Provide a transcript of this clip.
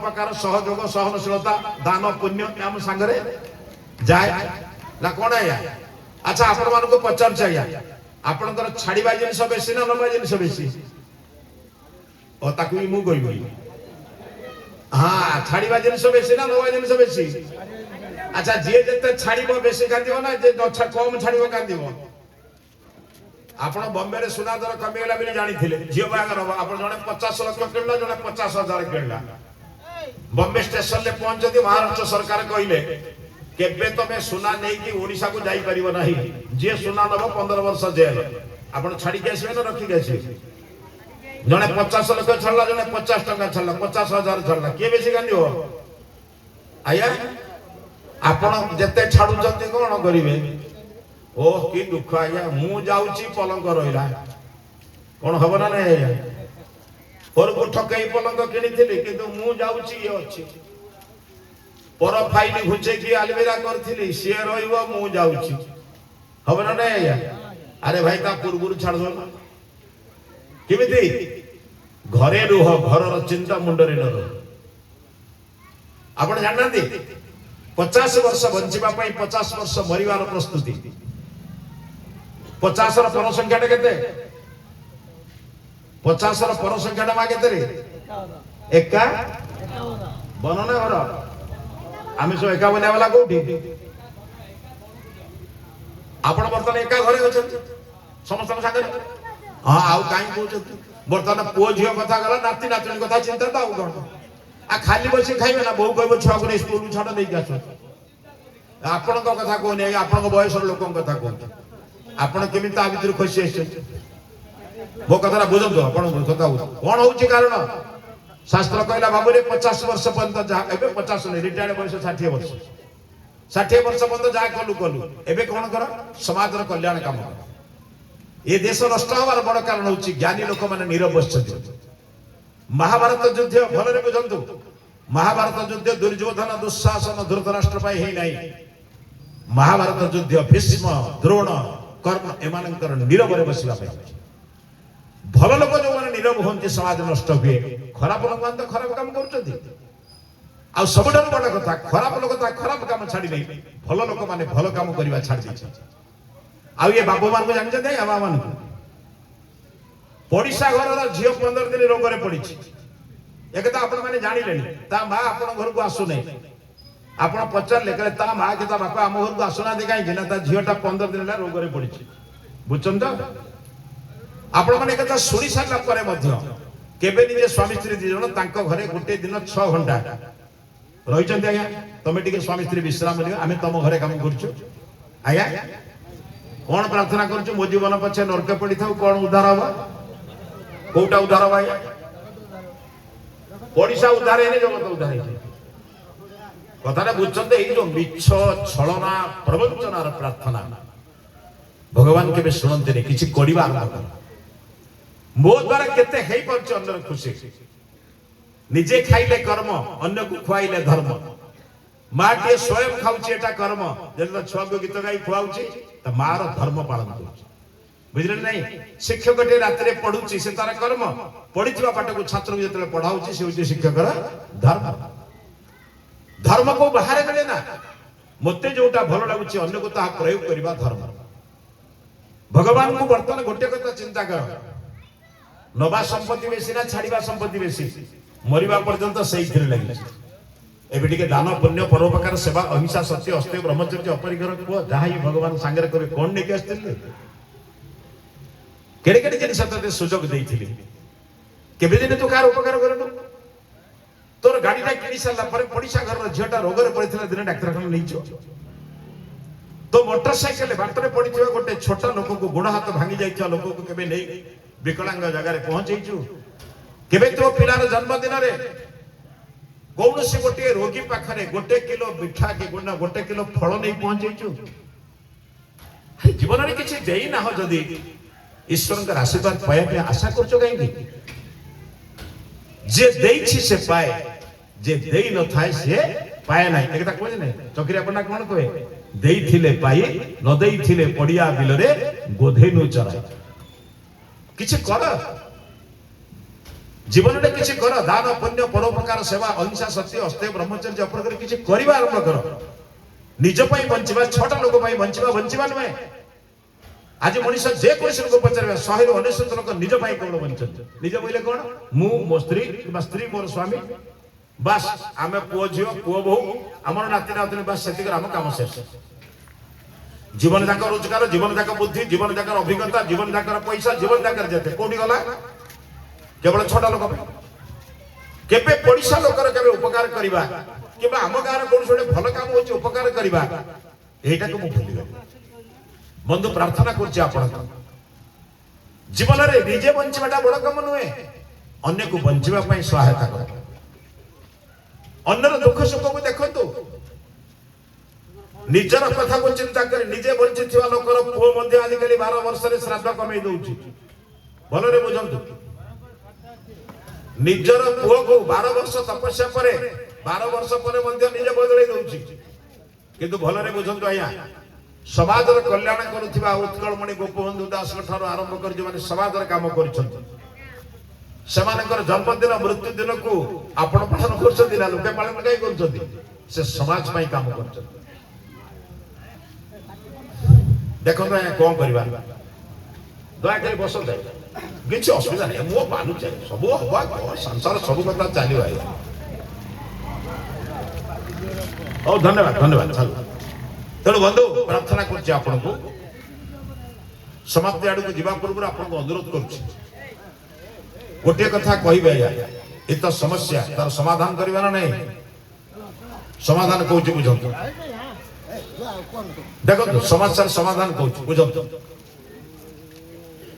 प्रकार सहयोग सहनशीलता दान पुण्य आम सांगरे जाए ना कौन है अच्छा आपण मान को पचार चाहिए आपणकर छाड़वा जिनस बेसी ना नवा जिनस बेसी और ताकू भी मु कहबी हाँ छाड़वा जिनस बेसी ना नवा जिनस बेसी अच्छा जी जते छाड़िबो बेसी कांदिबो ना जे कम छाड़िबो कांदिबो आपण बॉम्बे रे सुना दर कमी गेला बिली जानी थिले जियो बागर आपण जने 50 लाख किणला जने 50,000 किणला बॉम्बे स्टेशन ले पहुंचती महाराष्ट्र सरकार कहले केबे तमे सुना नै कि ओडिसा को जाई परिबो नाही जे सुना नबो 15 वर्ष जेल आपण छाडी के आसीबे ना रखी के आसीबे जने 50 लाख छल्ला जने 50 टका छल्ला 50,000 छल्ला के बेसी गांदियो आया आपण जते छाडू जते कोन करिवे ओह कि दुख आया मु जाउची पलंक रहिला कोन हबो ना नै पर को ठकई पलंक किनिथिली किंतु मु जाउची ये अछि पर फाइल घुचे की अलवेरा करथिली से रहिबो मु जाउची हबो ना नै अरे भाई ता पुरगुरु छाड़ दो किमिति घरे रुह घरर चिंता मुंडरे न रह आपण जाननांती 50 वर्ष बंचिबा पई 50 वर्ष मरिवार प्रस्तुति 50 र पर संख्या केते 50 र पर संख्या मा केते रे एका बनना घर आमे सो एका बना वाला कोठी आपण बर्तन एका घरे अछन समस्त सागर हां आउ काई कहउछ बर्तन पुओ झियो कथा गला नाती नातनी कथा चिंता त आउ कोन आ खाली बसी खाइबे ना बहु कहबो छुआ को स्कूल छाड़ नै जासो आपण को कथा को नै आपण को बयस लोकन कथा को आपण केमिति आ भीतर खुशी आछे मो कथा बुझंतो आपण कथा कोन होउची कारण शास्त्र कहला बाबू रे 50 वर्ष पर्यंत जा एबे 50 नै रिटायर्ड बयस 60 वर्ष 60 वर्ष पर्यंत जा कलु एबे कोन कर समाज रो कल्याण काम ए देश नष्ट होबार बड़ कारण होउची ज्ञानी लोक माने नीरव बसछथि महाभारत युद्ध भल रे बुझंतु महाभारत युद्ध दुर्योधन दुःशासन धृतराष्ट्र पाई हे नाही महाभारत युद्ध भीष्म द्रोण कर्ण एमानकर नीरव रे बसिबा पाई भल लोक जो माने नीरव होंती समाज नष्ट हुए खराब लोक मान तो खराब काम करछथि आ सबडर बड़ कथा खराब लोक ता खराब काम छाडी नै भल लोक माने भल काम करिवा छाडी दै आ ये बाबू मान को जानि छै आ मान को पड़िसा घर झील 15 दिन रोग पड़ी एक आपण मैंने जानिले ता माँ आपण घर को आसु नहीं आपण पचारे कहले ता माँ के बापा आम घर को आसुना कहीं ना झीलटा 15 दिन रोग पड़ी बुझुन तो आपण मैंने एक शुणी सारा केबे निजे स्वामी स्त्री दी जन तांको घरे गोटे दिन 6 घंटा रही आज्ञा तमें टे स्वामी स्त्री विश्राम लियो आम तुम घरे काम कर आज्ञा कौन प्रार्थना कर मो जीवन पछे नरक पड़ी था कौन उद्धार हवा कोटा उद्धार भाई ओडिशा उद्धार है जगत उद्धार है कथा बुझते जो मिछ छलना प्रवंचनार प्रार्थना भगवान के शुणते नहीं किसी करवा आरंभ कर मो द्वारा केते हेई परछ अंदर खुशी निजे खाइले कर्म अन्य को खुआइले धर्म माँ टे स्वयं खाऊची एटा कर्म जब छुआ को गीत गाई खुआऊची त मार धर्म पालन करूची बुझले नहीं शिक्षक टे रात रे पढुची से तार कर्म पढिथिबा पाठ को छात्र को जतले पढाउची से होची शिक्षकर धर्म धर्म को बाहर गले ना मते जोटा भलो लागुची अन्य को ता प्रयोग करबा धर्म भगवान को वर्तमान गोटे कथा चिंता कर नबा संपत्ति बेसी ना छाड़ीबा संपत्ति बेसी मरिबा पर्यंत सही थिरे लागि एबे टिके दान पुण्य परोपकार सेवा अहिंसा सत्य अस्त्य ब्रह्मचर्य अपरिग्रह को जहाई भगवान सांगरे करे कोन ने के आस्तिले केड़े केड़े जिनिस तते सुजोग देइथिले केबे दिन तो कार उपकार करनो तोर गाडीटा किनी साला पर पड़िसा घर झियोटा रोग रे पड़िथिला दिन डाक्टरखाना नहींचो तो मोटरसाइकिल बाटरे पड़िथिबा गोटे छोटा लोक को गुण हाथ भांगी जाइथिबा लोक को केबे नै विकलांग जगह रे पहुंचैछु केबे तो पिलार जन्मदिन रे कौन से गोटे रोगी पाखरे गोटे किलो मिठा के गुण गोटे किलो फल नहीं पहुंचैछु जीवन रे किछि देई ना हो जदी ईश्वर का आशीर्वाद पाए पे आशा करछो कहीं जे देइछि से पाए जे देई न थाए से पाए ना एकटा कोइ नै चक्रिया पंडा कोन कहे देई थिले पाई न देई थिले पडिया बिलरे गोधेनु चराई किछि कर जीवन में किसी कर दान पुण्य परोपकार सेवा अहिंसा सत्य अस्तेय ब्रह्मचर्य अपर किसी करवा आरंभ कर निज पई बंचिबा छोटा लोक पई बंचिबा नुहे आज मनीष जेकोसी लोक पचार 100 ରୁ 99 लोक निज पई केवल बंचन निज बोले कौन मु मो स्त्री स्त्री मोर स्वामी बस आम पुओ झील पुओ बो आम नाती नातनी बस से आम कम शेष जीवन जाक रोजगार जीवन जाक बुद्धि जीवन जाक अभिज्ञता जीवन जाक पैसा जीवन जाक जेते कोठी गला केवल छोटा लोक केबे पड़िसा लोकर केबे उपकार करिबा केबे आम गार कोन छोटे भल काम होची उपकार करिबा एटा को मु भूली गली बंधु प्रार्थना करछि आपण जीवन रे निजे बंचिबाटा बड़ काम नुहे अन्य को बंचिबा पई सहायता कर अन्यर दुख सुख को देखंतु निजर कथा को चिंता कर निजे बंचिथिबा लोकर पुओ मध्ये आजिकली 12 वर्ष रे श्राद्ध कमे दउछि भल रे बुझंतु निजर पुओ को 12 वर्ष तपस्या परे 12 वर्ष परे मध्ये निजे बदलै दउछि किंतु भल रे बुझंतु आया समाजर कल्याण करुथिबा उत्कलमणि गोपबंधु दास ठारो आरंभ कर जे माने समाजर काम करिसंत सेमानकर जन्मदिन मृत्यु दिन को आपण पालन करछथि ना लोके पालन काई करछथि से समाज पई काम करछथि देखो ना कोन करबा दया कर बस दे किछ असुविधा नै मो मानु छै सब हवा संसार सब कथा चालियो आइ ओ धन्यवाद धन्यवाद चलो तेणु बंधु प्रार्थना करछि आपण को समाप्ति आड़ को जीवा पूर्व आपण को अनुरोध करछि गोटे कथा कहबे ए तो समस्या तार समाधान करबा ना नहीं समाधान कहउछि बुझंतु देखो समस्या समाधान कहउछि बुझंतु